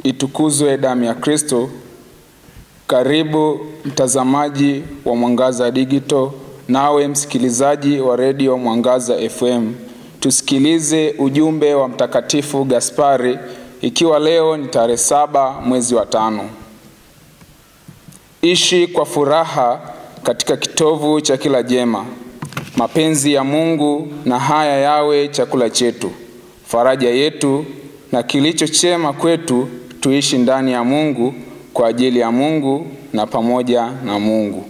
Itukuzwe damu ya Kristo. Karibu mtazamaji wa Mwangaza Digital, nawe msikilizaji wa Radio Mwangaza FM. Tusikilize ujumbe wa Mtakatifu Gaspari, ikiwa leo ni tarehe 7 mwezi wa 5. Ishi kwa furaha katika kitovu cha kila jema. Mapenzi ya Mungu na haya yawe chakula chetu, faraja yetu na kilicho chema kwetu. Tuishi ndani ya Mungu, kwa ajili ya Mungu na pamoja na Mungu.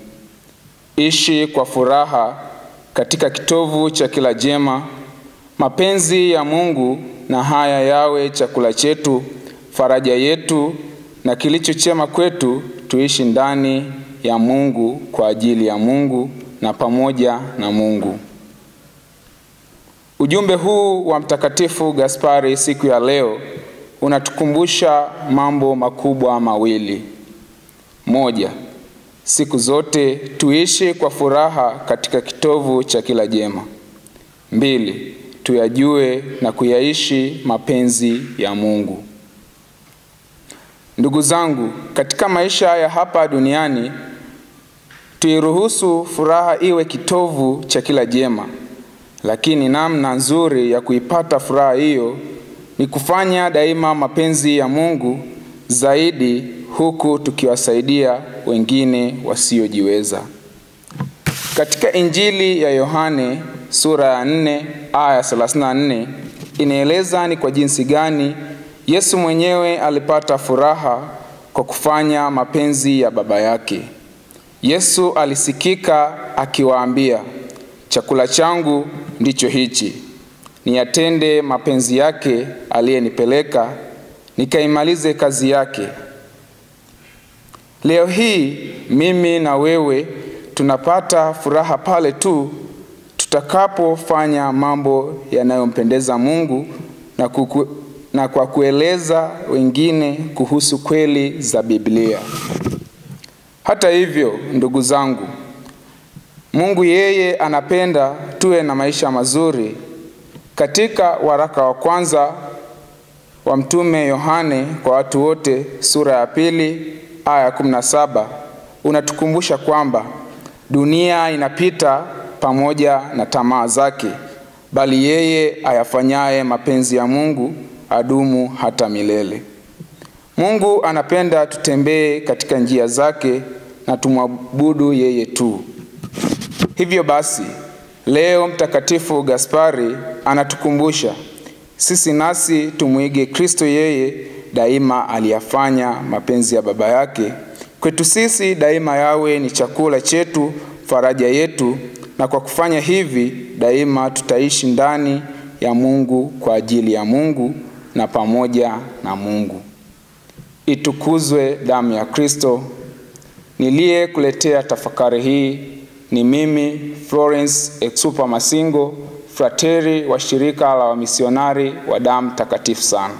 Ishi kwa furaha katika kitovu cha kila jema. Mapenzi ya Mungu na haya yawe chakula chetu, faraja yetu na kilicho chema kwetu. Tuishi ndani ya Mungu, kwa ajili ya Mungu na pamoja na Mungu. Ujumbe huu wa Mtakatifu Gaspari siku ya leo unatukumbusha mambo makubwa mawili. 1. Siku zote tuishi kwa furaha katika kitovu cha kila jema. 2. Tuyajue na kuyaishi mapenzi ya Mungu. Ndugu zangu, katika maisha ya hapa duniani, tuiruhusu furaha iwe kitovu cha kila jema. Lakini namna nzuri ya kuipata furaha hiyo ni kufanya daima mapenzi ya Mungu zaidi, huku tukiwasaidia wengine wasiojiweza. Katika Injili ya Yohane sura ya 4 aya 34 inaeleza ni kwa jinsi gani Yesu mwenyewe alipata furaha kwa kufanya mapenzi ya Baba yake. Yesu alisikika akiwaambia, chakula changu ndicho hichi, niyatende mapenzi yake aliyenipeleka, nikaimalize kazi yake. Leo hii mimi na wewe tunapata furaha pale tu tutakapofanya mambo yanayompendeza Mungu na kwa kueleza wengine kuhusu kweli za Biblia. Hata hivyo, ndugu zangu, Mungu yeye anapenda tuwe na maisha mazuri. Katika waraka wa kwanza wa Mtume Yohane kwa watu wote sura ya 2 aya 17 unatukumbusha kwamba dunia inapita pamoja na tamaa zake, bali yeye ayafanyaye mapenzi ya Mungu adumu hata milele. Mungu anapenda tutembee katika njia zake na tumwabudu yeye tu. Hivyo basi, leo Mtakatifu Gaspari anatukumbusha sisi nasi tumuige Kristo. Yeye daima aliyafanya mapenzi ya Baba yake. Kwetu sisi daima yawe ni chakula chetu, faraja yetu, na kwa kufanya hivi daima tutaishi ndani ya Mungu, kwa ajili ya Mungu na pamoja na Mungu. Itukuzwe damu ya Kristo. Niliyekuletea tafakari hii ni mimi Florence Exupa Masingo, frateri wa shirika la wamisionari wa damu takatifu sana.